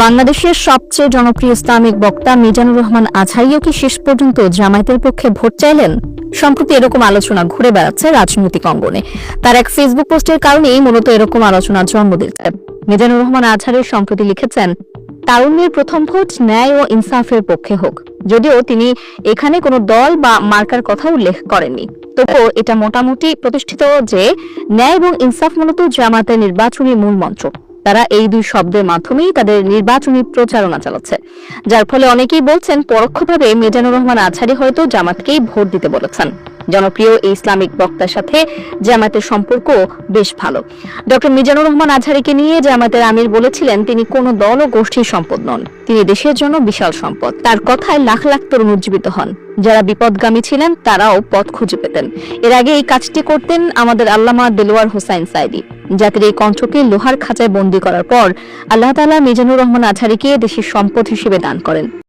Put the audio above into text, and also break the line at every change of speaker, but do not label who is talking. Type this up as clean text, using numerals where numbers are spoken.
বাংলাদেশের সবচেয়ে জনপ্রিয় ইসলামিক বক্তা মিজানুর রহমান আজহারিও কি শেষ পর্যন্ত জামায়াতের পক্ষে ভোট চাইলেন? সম্প্রতি এরকম আলোচনা ঘুরে বেড়াচ্ছে রাজনৈতিক অঙ্গনে। তার এক ফেসবুক পোস্টের কারণেই মূলত এরকম আলোচনার জন্ম দিয়েছে। মিজানুর রহমান আজহারি সম্প্রতি লিখেছেন, তারুণ্যের প্রথম ভোট ন্যায় ও ইনসাফের পক্ষে হোক। যদিও তিনি এখানে কোনো দল বা মার্কার কথা উল্লেখ করেননি, তবুও এটা মোটামুটি প্রতিষ্ঠিত যে ন্যায় এবং ইনসাফ মূলত জামায়াতের নির্বাচনী মূল মন্ত্র। তারা এই দুই শব্দের মাধ্যমেই তাদের নির্বাচনী প্রচারণা চালাচ্ছে, যার ফলে অনেকেই বলছেন পরোক্ষভাবে মিজানুর রহমান আজহারি হয়তো জামাতকেই ভোট দিতে বলেছেন। জনপ্রিয় এই ইসলামিক বক্তার সাথে জামায়াতের সম্পর্ক বেশ ভালো। ডক্টর মিজানুর রহমান আজহারিকে নিয়ে জামায়াতের আমির বলেছিলেন, তিনি কোনো দল ও গোষ্ঠীর সম্পদ নন, তিনি দেশের জন্য বিশাল সম্পদ। তার কথায় লাখ লাখ তরুণ উজ্জীবিত হন। যারা বিপদগামী ছিলেন তারাও পথ খুঁজে পেতেন। এর আগে এই কাজটি করতেন আমাদের আল্লামা দেলোয়ার হোসাইন সাইদি। জাতির এই কণ্ঠকে লোহার খাঁচায় বন্দী করার পর আল্লাহ তাআলা মিজানুর রহমান আজহারিকে দেশের সম্পদ হিসেবে দান করেন।